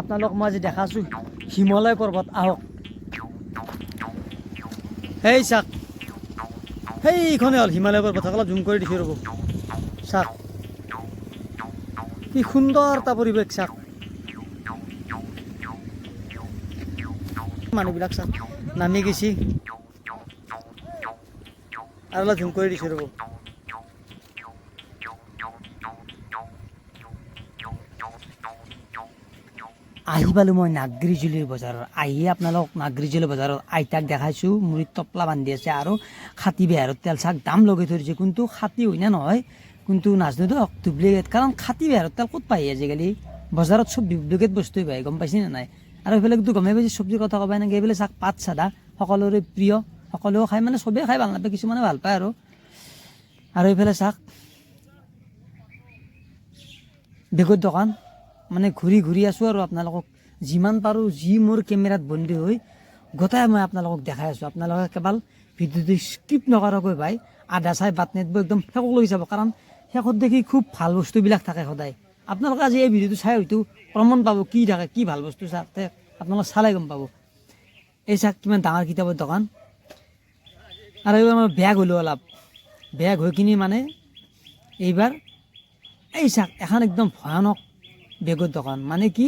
আপোনালোক মই আজি দেখাছোঁ হিমালয় পৰ্বত আহক। সেই চাওক, সেইখনে হ'ল হিমালয় পৰ্বত। অলপ জুম কৰি দিছোঁ ৰ'ব, চাওক কি সুন্দৰ এটা পৰিৱেশ। চাওক মানুহবিলাক চাওক নামি গৈছে, আৰু অলপ জুম কৰি দিছোঁ ৰ'ব। আহি পালোঁ মই নাগ্ৰিজুলিৰ বজাৰৰ। আহি আপোনালোক নাগ্ৰিজুলি বজাৰত আইতাক দেখাইছোঁ, মুড়িত টপলা বান্ধি আছে আৰু খাটি বেহাৰৰ তেল চাক দাম লগাই থৈ দিছে। কিন্তু খাটি হয় নে নহয় কিন্তু নাজানো দিয়ক, ডুপ্লিকেট। কাৰণ খাটি বেহাৰৰ তেল ক'ত পায় আজিকালি? বজাৰত চব ডুপ্লিকেট বস্তুৱে পায়, গম পাইছে নে নাই? আৰু এইফালে কিন্তু গমে পাইছে চব্জিৰ কথা ক'বা এনেকৈ। এইফালে চাক পাত চাদা সকলোৰে প্ৰিয়, সকলোৱেও খায়, মানে চবেই খাই ভাল নাপায়, কিছুমানে ভাল পায় আৰু এইফালে চাক বেগৰ দোকান। মানে ঘূৰি ঘূৰি আছোঁ আৰু আপোনালোকক যিমান পাৰোঁ, যি মোৰ কেমেৰাত বন্দী হৈ গোটাই মই আপোনালোকক দেখাই আছোঁ। আপোনালোকে কেৱল ভিডিঅ'টো স্কিপ নকৰাকৈ ভাই আধা চাই বাট নেদব, একদম শেষক লৈ যাব। কাৰণ শেষত দেখি খুব ভাল বস্তুবিলাক থাকে সদায়। আপোনালোকে আজি এই ভিডিঅ'টো চাই হয়তো প্ৰমাণ পাব কি থাকে, কি ভাল বস্তু চাওঁতে আপোনালোকে চালে গম পাব। এই চাওক কিমান ডাঙৰ কিতাপৰ দোকান। আৰু এইবাৰ মই বেগ হ'লোঁ অলপ, বেগ হৈ কিনি মানে এইবাৰ এই চাওক এখন একদম ভয়ানক বেগৰ দোকান। মানে কি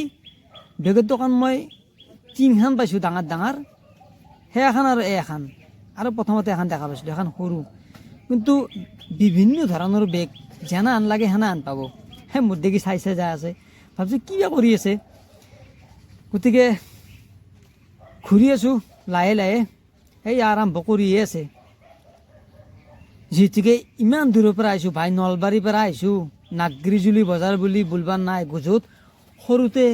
বেগৰ দোকান মই তিনিখন পাইছোঁ ডাঙৰ ডাঙৰ, সেই এখন আৰু এই এখন, আৰু প্ৰথমতে এখন দেখা পাইছিলোঁ এখন সৰু। কিন্তু বিভিন্ন ধৰণৰ বেগ যেনে আন লাগে সেনে আন পাব। সেই মোৰ দেখি চাই চাই যাই আছে, ভাবিছোঁ কিবা কৰি আছে। গতিকে ঘূৰি আছোঁ লাহে লাহে, সেই আৰম্ভ কৰিয়ে আছে। যিহেতুকে ইমান দূৰৰ পৰা আহিছোঁ ভাই, নলবাৰীৰ পৰা আহিছোঁ। নাগ্ৰিজুলি বজাৰ বুলি বুলবাৰ নাই, য'ত সৰুতে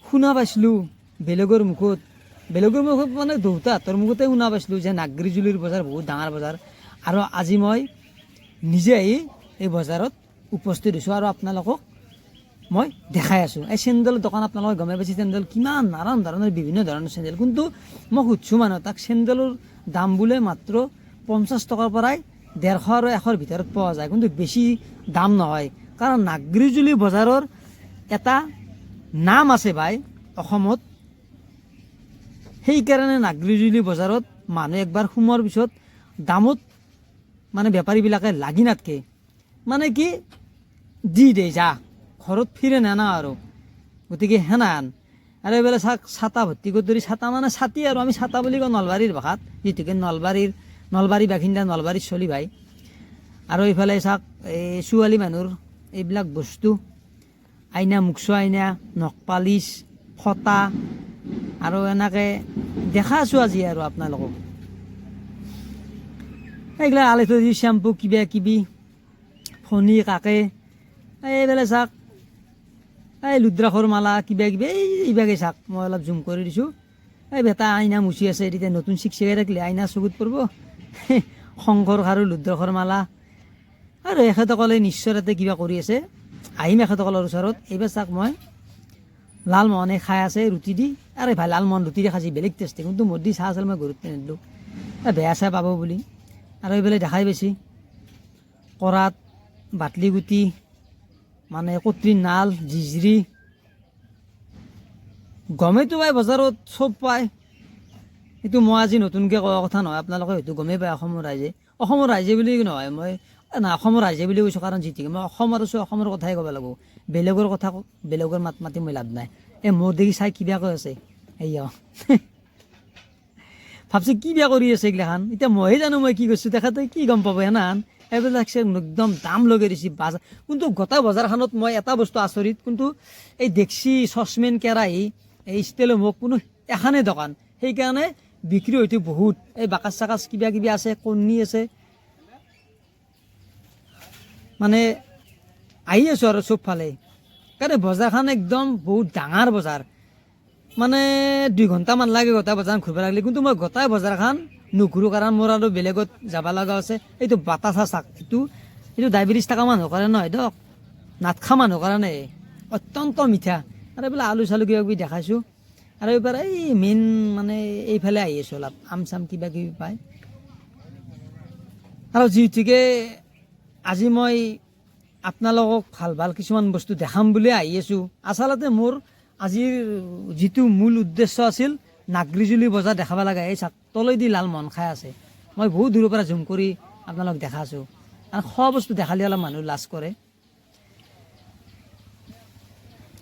শুনা পাইছিলোঁ বেলেগৰ মুখত মানে দেউতাহঁতৰ মুখতে শুনা পাইছিলোঁ যে নাগ্ৰিজুলিৰ বজাৰ বহুত ডাঙৰ বজাৰ। আৰু আজি মই নিজে আহি এই বজাৰত উপস্থিত হৈছোঁ আৰু আপোনালোকক মই দেখাই আছোঁ। এই চেণ্ডেলৰ দোকান আপোনালোকে গমে পাইছে, চেণ্ডেল কিমান নানান ধৰণৰ বিভিন্ন ধৰণৰ চেণ্ডেল। কিন্তু মই সুধিছোঁ মানুহ তাক, চেণ্ডেলৰ দাম বোলে মাত্ৰ 50 টকাৰ পৰাই 150 আৰু 100ৰ ভিতৰত পোৱা যায়, কিন্তু বেছি দাম নহয়। কাৰণ নাগ্ৰিজুলি বজাৰৰ এটা নাম আছে ভাই অসমত, সেইকাৰণে নাগ্ৰিজুলি বজাৰত মানুহ একবাৰ সোমোৱাৰ পিছত দামত মানে বেপাৰীবিলাকে লাগি নাথাকে। মানে কি দি দেই যা, ঘৰত ফিৰে নানা আৰু। গতিকে সেনান আৰু এইফালে চাক ছাতা ভৰ্তি কৰি ধৰি, ছাতা মানে ছাতি আৰু আমি ছাতা বুলি কওঁ নলবাৰীৰ ভাষাত, যিটোকে নলবাৰী বাসিন্দা, নলবাৰীৰ চলি ভাই। আৰু এইফালে চাক এই ছোৱালী মানুহৰ এইবিলাক বস্তু, আইনা, মুখচোৱা আইনা, নখ পালিচ, ফটা, আৰু এনেকৈ দেখা আছোঁ আজি আৰু আপোনালোকক এইগিলা আলাই থৈ দিছোঁ। চেম্পু কিবা কিবি, ফণি কাকে, এইফালে চাওক এই লুদ্ৰাখৰ মালা কিবা কিবি, এইভাগে চাওক মই অলপ জুম কৰি দিছোঁ। এই বেটা আইনা মুচি আছে, তেতিয়া নতুন চিকচিকাই থাকিলে আইনা চকুত পৰিব। শংকৰ খাৰু, লুদ্ৰাখৰ মালা। আৰু এখেতসকলে নিশ্চয় তাতে কিবা কৰি আছে, আহিম এখেতসকলৰ ওচৰত। এইবাৰ চাওক মই লালমোহনে খাই আছে ৰুটি দি, আৰে ভাই লালমোহন ৰুটি দি খাইছে বেলেগ টেষ্টি, কিন্তু মোৰ দি চাহ আছিল মই গুৰুত্ব নিদিলোঁ, বেয়া চাহ পাব বুলি। আৰু এইফালে দেখাই পাইছে কৰাত বাটলি গুটি, মানে কট্ৰিৰ নাল, জিজৰি, গমেইতো পায় বজাৰত চব পায়। সেইটো মই আজি নতুনকৈ কোৱা কথা নহয়, আপোনালোকে হয়তো গমেই পায় অসমৰ ৰাইজে বুলি নহয়, মই নাই অসমৰ ৰাইজে বুলি কৈছোঁ। কাৰণ যিহেতুকে মই অসমৰ আছোঁ, অসমৰ কথাই ক'ব লাগিব। বেলেগৰ কথা বেলেগৰ মাত মাতি মই লাভ নাই। এই মোৰ দেখি চাই কিবা কৈ আছে, এইয়া ভাবছোঁ কি বেয়া কৰি আছে এইগিলাখান। এতিয়া মইহে জানো মই কি কৰিছোঁ, তেখেতে কি গম পাব সেনাহান। এইবিলাক একদম দাম লগাই দিছে বাজাৰ। কিন্তু গোটেই বজাৰখনত মই এটা বস্তু আচৰিত, কিন্তু এই ডেক্সি, চচপেন, কেৰাহী, এই ষ্টিলৰ মুখ কোনো এখানেই দোকান, সেইকাৰণে বিক্ৰী হয়তো বহুত। এই বাকাচ চাকাচ কিবা কিবি আছে, কণী আছে, মানে আহি আছোঁ আৰু চবফালে। কাৰণ বজাৰখন একদম বহুত ডাঙৰ বজাৰ, মানে 2 ঘণ্টামান লাগে গোটেই বজাৰখন ঘূৰিব লাগিলে। কিন্তু মই গোটেই বজাৰখন নুঘূৰোঁ, কাৰণ মোৰ আৰু বেলেগত যাব লগা আছে। এইটো বাতাচা চাক, এইটো ডায়েবেটিছ থকা মানুহৰ কাৰণে নহয় দিয়ক, নাটখা মানুহৰ কাৰণে অত্যন্ত মিঠা। আৰু এইফালে আলু চালু কিবা কিবি দেখাইছোঁ। আৰু এইবাৰ এই মেইন মানে এইফালে আহি আছোঁ, অলপ আম চাম কিবা কিবি পায়। আৰু যিহেতুকে আজি মই আপোনালোকক ভাল ভাল কিছুমান বস্তু দেখাম বুলি আহি আছোঁ। আচলতে মোৰ আজিৰ যিটো মূল উদ্দেশ্য আছিল নাগৰিজুলি বজাৰ দেখাব লগা, এই চাওক তলেদি লাল মন খাই আছে। মই বহুত দূৰৰ পৰা জুম কৰি আপোনালোক দেখাইছোঁ। আৰু খোৱা বস্তু দেখালে অলপ মানুহ লাজ কৰে।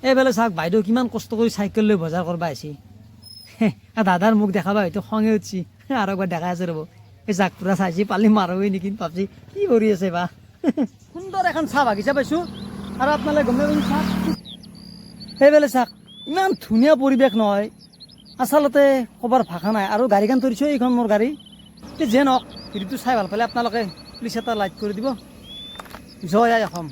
এইফালে চাওক বাইদেউ কিমান কষ্ট কৰি চাইকেল লৈ বজাৰ কৰিব আহিছে। দাদাৰ মোক দেখাবা হয়তো খঙে উঠছি, আৰু একবাৰ দেখাই আছে ৰ'ব। এই জাক পুৰা চাইছি পালি মাৰোৱে নেকি ভাবছি, কি কৰি আছে বা। সুন্দৰ এখন চাহ বাগিচা পাইছোঁ। আৰু আপোনালোকে গমে পাইছে চাওক, সেইফালে চাওক ইমান ধুনীয়া পৰিৱেশ নহয়, আচলতে ক'বৰ ভাষা নাই। আৰু গাড়ীখন ধৰিছোঁ, এইখন মোৰ গাড়ী। যে নহওক ভিডিঅ'টো চাই ভাল পালে আপোনালোকে প্লিজ এটা লাইক কৰি দিব। জয় আই অসম।